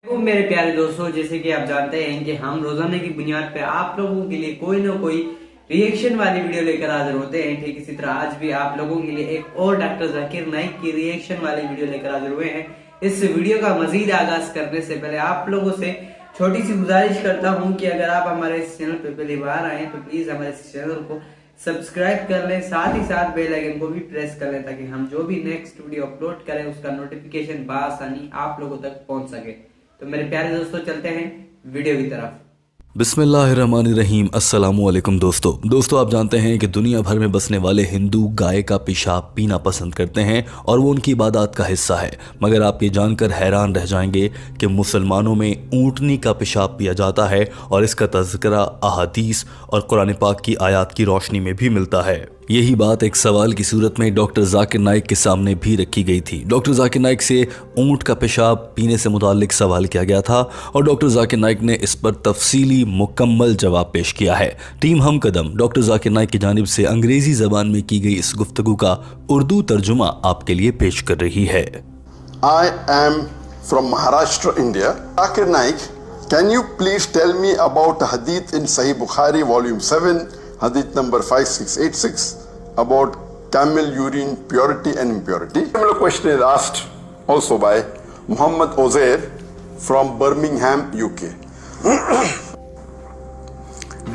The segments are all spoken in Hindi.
तो मेरे प्यारे दोस्तों, जैसे कि आप जानते हैं कि हम रोजाना की बुनियाद पे आप लोगों के लिए कोई ना कोई रिएक्शन वाली वीडियो लेकर हाजिर होते हैं। ठीक इसी तरह आज भी आप लोगों के लिए एक और डॉक्टर जाकिर नाइक की रिएक्शन वाली वीडियो लेकर हाजिर हुए हैं। इस वीडियो का मजीद आगाज करने से पहले आप लोगों से छोटी सी गुजारिश करता हूं कि अगर आप हमारे इस चैनल पे पहली बार आए तो प्लीज हमारे इस चैनल को सब्सक्राइब कर लें, साथ ही साथ बेल आइकन को भी प्रेस कर लें ताकि हम जो भी नेक्स्ट वीडियो अपलोड करें उसका नोटिफिकेशन बासानी आप लोगों तक पहुंच सके। तो मेरे प्यारे दोस्तों, चलते हैं वीडियो की तरफ। बिस्मिल्लाहिर्रहमानिर्रहीम। अस्सलामुअलैकुम दोस्तों, आप जानते हैं कि दुनिया भर में बसने वाले हिंदू गाय का पेशाब पीना पसंद करते हैं और वो उनकी इबादत का हिस्सा है। मगर आप ये जानकर हैरान रह जाएंगे कि मुसलमानों में ऊँटनी का पेशाब पिया जाता है और इसका तज़किरा अहादीस और कुरान पाक की आयत की रोशनी में भी मिलता है। यही बात एक सवाल की सूरत में डॉक्टर जाकिर नाइक के सामने भी रखी गई थी। डॉक्टर जाकिर नाइक से ऊँट का पेशाब पीने से मुताल्लिक सवाल किया गया था और डॉक्टर जाकिर नाइक ने इस पर तफसीली मुकम्मल जवाब पेश किया है। टीम हम कदम डॉक्टर जाकिर नाइक की जानिब से अंग्रेजी ज़बान में की गई इस गुफ्तगू का उर्दू तर्जुमा आपके लिए पेश कर रही है। I am from Maharashtra, India. Zakir Naik, can you please tell me about a hadith in Sahih Bukhari, volume 7, hadith number 5686, about camel urine purity and impurity? Similar question is asked also by Muhammad Ozair from Birmingham, UK.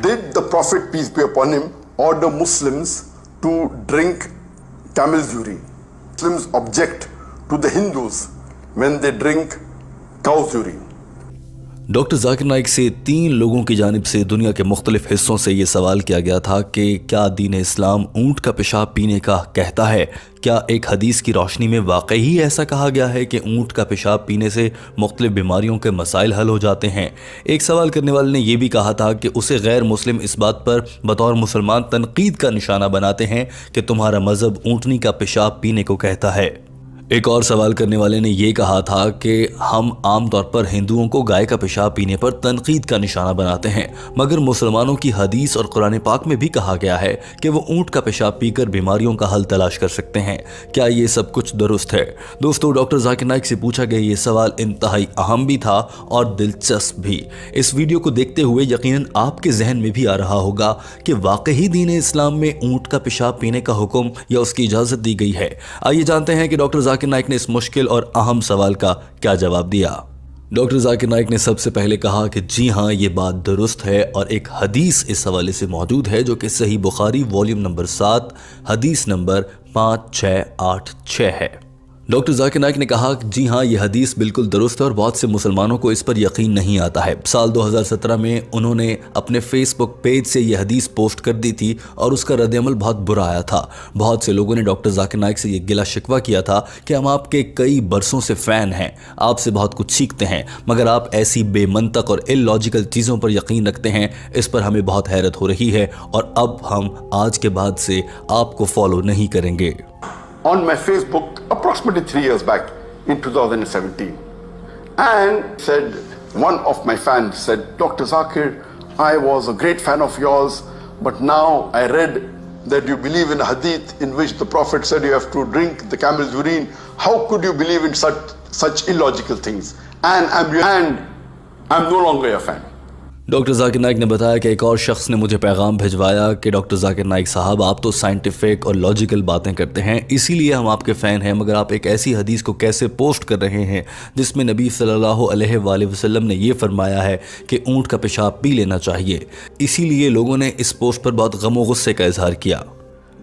Did the Prophet, peace be upon him, order Muslims to drink camel's urine? Muslims object to the Hindus when they drink cow's urine. Doctor Zakir Naik से 3 लोगों की जानिब से दुनिया के मुख्तलिफ हिस्सों से ये सवाल किया गया था कि क्या दीन इस्लाम ऊँट का पेशाब पीने का कहता है? क्या एक हदीस की रोशनी में वाकई ही ऐसा कहा गया है कि ऊँट का पेशाब पीने से मुख्तलिफ बीमारियों के मसाइल हल हो जाते हैं? एक सवाल करने वाले ने यह भी कहा था कि उसे गैर मुस्लिम इस बात पर बतौर मुसलमान तनकीद का निशाना बनाते हैं कि तुम्हारा मज़हब ऊँटनी का पेशाब पीने को कहता है। एक और सवाल करने वाले ने यह कहा था कि हम आमतौर पर हिंदुओं को गाय का पेशाब पीने पर तनकीद का निशाना बनाते हैं, मगर मुसलमानों की हदीस और कुरान पाक में भी कहा गया है कि वो ऊँट का पेशाब पीकर बीमारियों का हल तलाश कर सकते हैं। क्या ये सब कुछ दुरुस्त है? दोस्तों, डॉक्टर जाकिर नाइक से पूछा गया ये सवाल इंतहाई अहम भी था और दिलचस्प भी। इस वीडियो को देखते हुए यकीनन आपके जहन में भी आ रहा होगा कि वाकई दीन इस्लाम में ऊँट का पेशाब पीने का हुक्म या उसकी इजाज़त दी गई है। आइए जानते हैं कि डॉक्टर जाकिर नाइक ने इस मुश्किल और अहम सवाल का क्या जवाब दिया। डॉक्टर जाकिर नाइक ने सबसे पहले कहा कि जी हाँ, ये बात दुरुस्त है और एक हदीस इस हवाले से मौजूद है जो कि सही बुखारी वॉल्यूम नंबर 7 हदीस नंबर 5686 है। डॉक्टर जाकिर नाइक ने कहा कि जी हाँ, ये हदीस बिल्कुल दुरुस्त है और बहुत से मुसलमानों को इस पर यकीन नहीं आता है। साल 2017 में उन्होंने अपने फेसबुक पेज से ये हदीस पोस्ट कर दी थी और उसका रद्द-ए-अमल बहुत बुरा आया था। बहुत से लोगों ने डॉक्टर जाकिर नाइक से ये गिला शिकवा किया था कि हम आपके कई बरसों से फ़ैन हैं, आपसे बहुत कुछ सीखते हैं, मगर आप ऐसी बेमंतक और इलॉजिकल चीज़ों पर यकीन रखते हैं। इस पर हमें बहुत हैरत हो रही है और अब हम आज के बाद से आपको फॉलो नहीं करेंगे। On my Facebook approximately 3 years back in 2017, and said, one of my fans said, Dr. Zakir, I was a great fan of yours, but now I read that you believe in a hadith in which the Prophet said you have to drink the camel's urine. How could you believe in such illogical things? And I'm no longer your fan. Doctor Zakir Naik ने बताया कि एक और शख्स ने मुझे पैगाम भिजवाया कि डॉक्टर जाकिर नाइक साहब, आप तो साइंटिफिक और लॉजिकल बातें करते हैं, इसीलिए हम आपके फ़ैन हैं, मगर आप एक ऐसी हदीस को कैसे पोस्ट कर रहे हैं जिसमें नबी सल्लल्लाहु अलैहि वसल्लम ने ये फरमाया है कि ऊँट का पेशाब पी लेना चाहिए। इसीलिए लोगों ने इस पोस्ट पर बहुत गम और गुस्से का इजहार किया।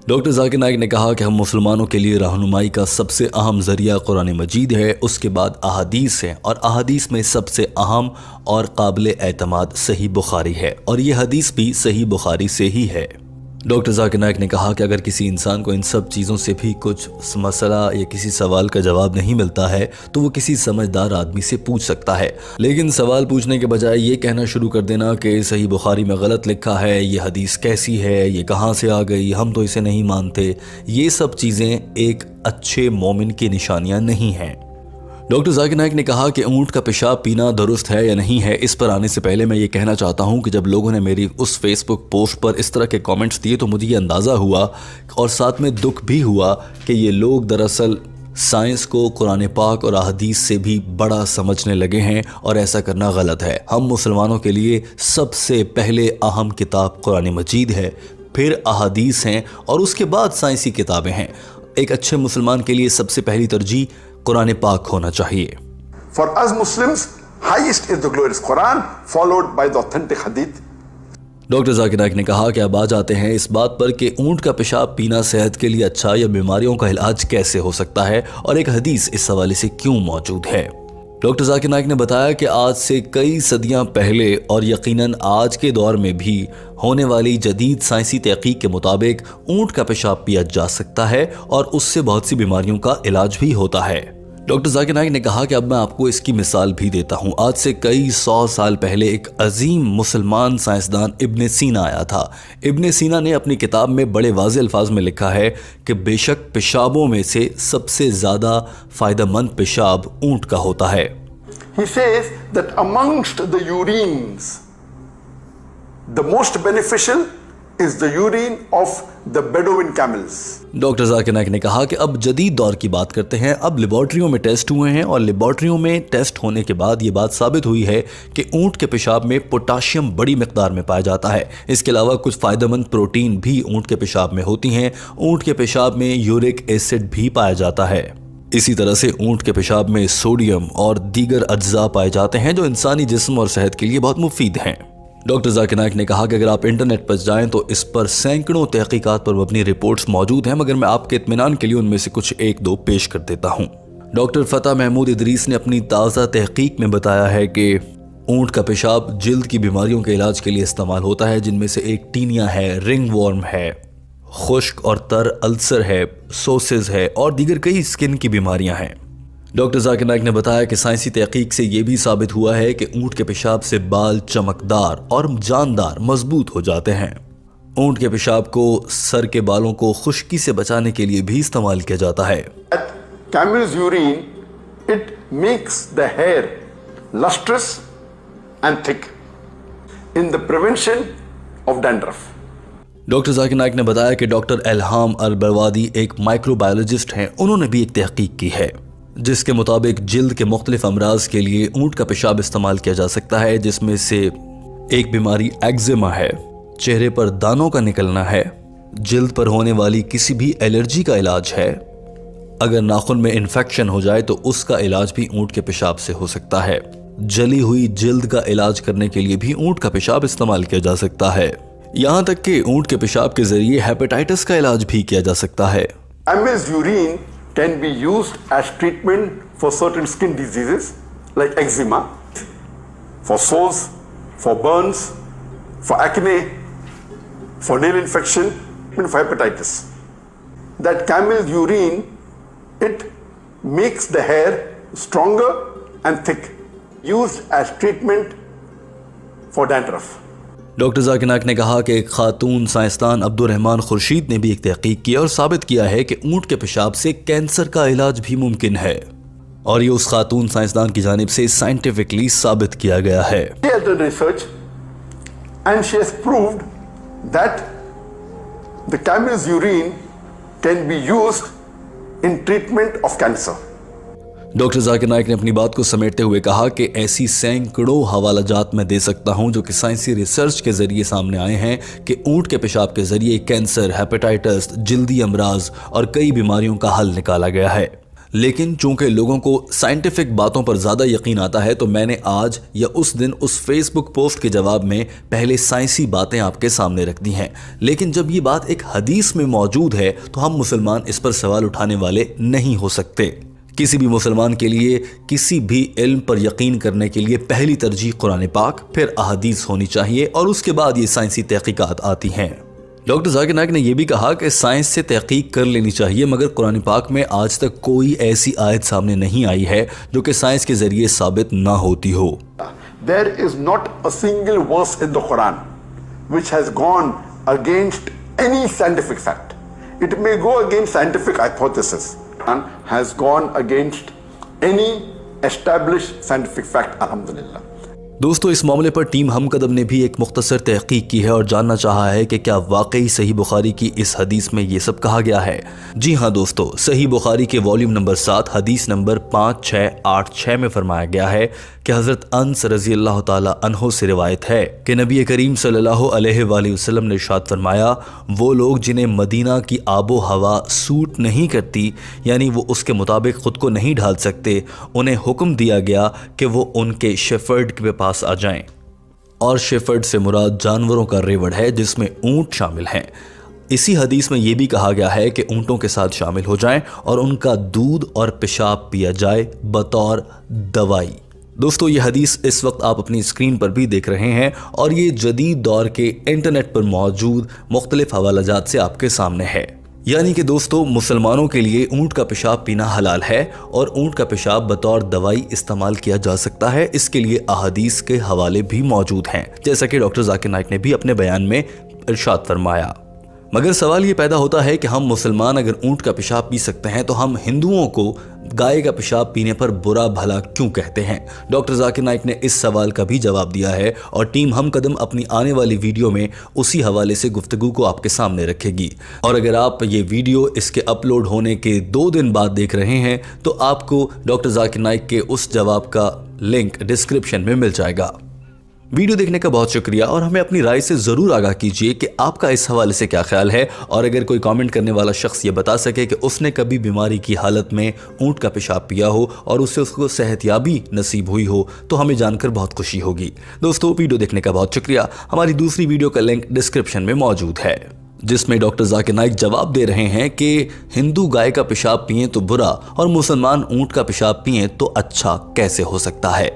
डॉक्टर जाकिर नाइक ने कहा कि हम मुसलमानों के लिए रहनुमाई का सबसे अहम ज़रिया कुरान मजीद है, उसके बाद अहादीस है और अहादीस में सबसे अहम और काबिल एतमाद सही बुखारी है और ये हदीस भी सही बुखारी से ही है। डॉक्टर जाकिर नाइक ने कहा कि अगर किसी इंसान को इन सब चीज़ों से भी कुछ मसला या किसी सवाल का जवाब नहीं मिलता है तो वो किसी समझदार आदमी से पूछ सकता है, लेकिन सवाल पूछने के बजाय ये कहना शुरू कर देना कि सही बुखारी में गलत लिखा है, ये हदीस कैसी है, ये कहाँ से आ गई, हम तो इसे नहीं मानते, ये सब चीज़ें एक अच्छे मोमिन की निशानियाँ नहीं हैं। डॉक्टर जाकिर नाइक ने कहा कि ऊँट का पेशाब पीना दुरुस्त है या नहीं है, इस पर आने से पहले मैं ये कहना चाहता हूँ कि जब लोगों ने मेरी उस फेसबुक पोस्ट पर इस तरह के कमेंट्स दिए तो मुझे ये अंदाज़ा हुआ और साथ में दुख भी हुआ कि ये लोग दरअसल साइंस को कुरान पाक और अहदीस से भी बड़ा समझने लगे हैं और ऐसा करना गलत है। हम मुसलमानों के लिए सबसे पहले अहम किताब कुरान मजीद है, फिर अहदीस हैं और उसके बाद साइंसी किताबें हैं। एक अच्छे मुसलमान के लिए सबसे पहली तरजीह कुरान पाक होना चाहिए। For us Muslims, highest is the glorious Quran, followed by the authentic Hadith. Doctor Zakir Naik ने कहा कि अब आ जाते हैं इस बात पर कि ऊंट का पेशाब पीना सेहत के लिए अच्छा या बीमारियों का इलाज कैसे हो सकता है और एक हदीस इस हवाले से क्यों मौजूद है। डॉक्टर जाकिर नाइक ने बताया कि आज से कई सदियां पहले और यकीनन आज के दौर में भी होने वाली जदीद साइंसी तहकीक के मुताबिक ऊंट का पेशाब पिया जा सकता है और उससे बहुत सी बीमारियों का इलाज भी होता है। डॉक्टर जाकिर नाइक ने कहा कि अब मैं आपको इसकी मिसाल भी देता हूँ। आज से कई 100 साल पहले एक अजीम मुसलमान साइंसदान इब्ने सीना आया था। इब्ने सीना ने अपनी किताब में बड़े वाज़ेह अल्फाज में लिखा है कि बेशक पेशाबों में से सबसे ज़्यादा फ़ायदेमंद पेशाब ऊँट का होता है। He says that amongst the urines, the most beneficial is the urine of the Bedouin camels. Doctor Zakir Naik ने कहा कि अब जदीद दौर की बात करते हैं। अब लेबॉर्ट्रियों में टेस्ट हुए हैं और लेबॉर्ट्रियों में टेस्ट होने के बाद ये बात साबित हुई है कि ऊंट के पेशाब में पोटाशियम बड़ी मिकदार में पाया जाता है। इसके अलावा कुछ फ़ायदेमंद प्रोटीन भी ऊंट के पेशाब में होती हैं। ऊंट के पेशाब में यूरिक एसिड भी पाया जाता है। इसी तरह से ऊंट के पेशाब में सोडियम और दीगर अज्जा पाए जाते हैं जो इंसानी जिस्म और सेहत के लिए बहुत मुफीद हैं। डॉक्टर जाकिर नाइक ने कहा कि अगर आप इंटरनेट पर जाएं तो इस पर सैकड़ों तहकीकात पर मबनी रिपोर्ट्स मौजूद हैं, मगर मैं आपके इत्मीनान के लिए उनमें से कुछ एक दो पेश कर देता हूं। डॉक्टर फतेह महमूद इदरीस ने अपनी ताज़ा तहकीक में बताया है कि ऊंट का पेशाब जिल्द की बीमारियों के इलाज के लिए इस्तेमाल होता है, जिनमें से एक टीनिया है, रिंग वॉर्म है, खुश्क और तर अल्सर है, सोसिस है और दीगर कई स्किन की बीमारियां हैं। डॉक्टर जाकिर नाइक ने बताया कि साइंसी तहकीक से यह भी साबित हुआ है कि ऊंट के पेशाब से बाल चमकदार और जानदार मजबूत हो जाते हैं। ऊंट के पेशाब को सर के बालों को खुश्की से बचाने के लिए भी इस्तेमाल किया जाता है। Camel's urine, it makes the hair lustrous and thick in the prevention of dandruff. Doctor Zakir Naik ने बताया कि डॉक्टर इल्हाम अल-बरवादी एक माइक्रोबायोलॉजिस्ट हैं। उन्होंने भी एक तहकीक की है जिसके मुताबिक जिल्द के मुख्तलिफ अमराज के लिए ऊंट का पेशाब इस्तेमाल किया जा सकता है, जिसमें से एक बीमारी एक्जिमा है, चेहरे पर दानों का निकलना है, जिल्द पर होने वाली किसी भी एलर्जी का इलाज है, अगर नाखून में इन्फेक्शन हो जाए तो उसका इलाज भी ऊंट के पेशाब से हो सकता है, जली हुई जिल्द का इलाज करने के लिए भी ऊंट का पेशाब इस्तेमाल किया जा सकता है, यहाँ तक कि ऊंट के पेशाब के जरिए हेपेटाइटिस का इलाज भी किया जा सकता है। Camel's urine can be used as treatment for certain skin diseases like eczema, for sores, for burns, for acne, for nail infection, and for hepatitis. That camel's urine, it makes the hair stronger and thick, used as treatment for dandruff. Doctor Zakir Naik ने कहा कि एक खातून साइंसदान अब्दुर्रहमान खुर्शीद ने भी एक तहकीक की और साबित किया है कि ऊंट के पेशाब से कैंसर का इलाज भी मुमकिन है और ये उस खातून साइंसदान की जानिब से साइंटिफिकली साबित किया गया है। She has done research and she has proved that the camel's urine can be used in treatment of cancer. Doctor Zakir Naik ने अपनी बात को समेटते हुए कहा कि ऐसी सैकड़ों हवालाजात मैं दे सकता हूं जो कि साइंसी रिसर्च के जरिए सामने आए हैं कि ऊंट के पेशाब के जरिए कैंसर, हेपेटाइटिस, जिल्दी अमराज और कई बीमारियों का हल निकाला गया है। लेकिन चूंकि लोगों को साइंटिफिक बातों पर ज़्यादा यकीन आता है तो मैंने आज या उस दिन उस फेसबुक पोस्ट के जवाब में पहले साइंसी बातें आपके सामने रख दी हैं। लेकिन जब ये बात एक हदीस में मौजूद है तो हम मुसलमान इस पर सवाल उठाने वाले नहीं हो सकते। किसी भी मुसलमान के लिए किसी भी इल्म पर यकीन करने के लिए पहली तरजीह कुरान पाक, फिर अहादीस होनी चाहिए और उसके बाद ये साइंसी तहकीकात आती हैं। डॉक्टर जाकिर नाइक ने यह भी कहा कि साइंस से तहकीक कर लेनी चाहिए, मगर कुरान पाक में आज तक कोई ऐसी आयत सामने नहीं आई है जो कि साइंस के जरिए साबित ना होती हो। There is not a single verse in the Quran which has gone against any scientific fact. It may go against scientific hypothesis. Has gone against any established scientific fact, alhamdulillah. दोस्तों, इस मामले पर टीम हमकदम ने भी एक मुख्तसर तहकीक की है और जानना चाहा है कि क्या वाकई सही बुखारी की इस हदीस में ये सब कहा गया है। जी हाँ दोस्तों, सही बुखारी के वॉल्यूम नंबर 7 हदीस नंबर 5686 में फरमाया गया है कि हज़रत अनस रज़ी अल्लाह ताला अन्हो से रिवायत है कि नबी करीम सल्लल्लाहु अलैहि वसल्लम ने इरशाद फरमाया, वो लोग जिन्हें मदीना की आबो हवा सूट नहीं करती, यानी वो उसके मुताबिक ख़ुद को नहीं ढाल सकते, उन्हें हुक्म दिया गया कि वो उनके शेफर्ड के पास आ जाएं। और शेफर्ड से मुराद जानवरों का रेवड़ है जिसमें ऊंट शामिल हैं। इसी हदीस में यह भी कहा गया है कि ऊंटों के साथ शामिल हो जाएं और उनका दूध और पेशाब पिया जाए बतौर दवाई। दोस्तों, ये हदीस इस वक्त आप अपनी स्क्रीन पर भी देख रहे हैं और ये जदीद दौर के इंटरनेट पर मौजूद मुख्तलिफ हवालाजात से आपके सामने है। यानी कि दोस्तों, मुसलमानों के लिए ऊंट का पेशाब पीना हलाल है और ऊंट का पेशाब बतौर दवाई इस्तेमाल किया जा सकता है। इसके लिए अहादीस के हवाले भी मौजूद हैं, जैसा कि डॉक्टर जाकिर नाइक ने भी अपने बयान में इरशाद फरमाया। मगर सवाल ये पैदा होता है कि हम मुसलमान अगर ऊंट का पेशाब पी सकते हैं तो हम हिंदुओं को गाय का पेशाब पीने पर बुरा भला क्यों कहते हैं। डॉक्टर जाकिर नाइक ने इस सवाल का भी जवाब दिया है और टीम हमकदम अपनी आने वाली वीडियो में उसी हवाले से गुफ्तगू को आपके सामने रखेगी। और अगर आप ये वीडियो इसके अपलोड होने के 2 दिन बाद देख रहे हैं तो आपको डॉक्टर जाकिर नाइक के उस जवाब का लिंक डिस्क्रिप्शन में मिल जाएगा। वीडियो देखने का बहुत शुक्रिया और हमें अपनी राय से ज़रूर आगाह कीजिए कि आपका इस हवाले से क्या ख्याल है। और अगर कोई कमेंट करने वाला शख्स ये बता सके कि उसने कभी बीमारी की हालत में ऊंट का पेशाब पिया हो और उससे उसको सेहतयाबी नसीब हुई हो तो हमें जानकर बहुत खुशी होगी। दोस्तों, वीडियो देखने का बहुत शुक्रिया। हमारी दूसरी वीडियो का लिंक डिस्क्रिप्शन में मौजूद है जिसमें डॉक्टर जाकिर नाइक जवाब दे रहे हैं कि हिंदू गाय का पेशाब पिए तो बुरा और मुसलमान ऊंट का पेशाब पिए तो अच्छा कैसे हो सकता है।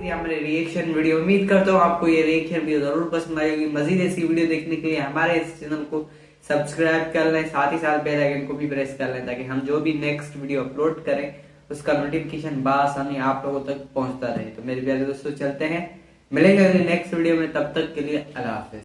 हमारे रिएक्शन वीडियो, उम्मीद करता हूँ आपको ये रिएक्शन वीडियो जरूर पसंद आएगी। मजीद ऐसी वीडियो देखने के लिए हमारे इस चैनल को सब्सक्राइब कर लें, साथ ही साथ बेल आइकन को भी प्रेस कर लें ताकि हम जो भी नेक्स्ट वीडियो अपलोड करें उसका नोटिफिकेशन बआसानी आप लोगों तक पहुंचता रहे। तो मेरे प्यारे दोस्तों, चलते हैं, मिलेंगे अगले नेक्स्ट वीडियो में, तब तक के लिए अल्लाह हाफिज।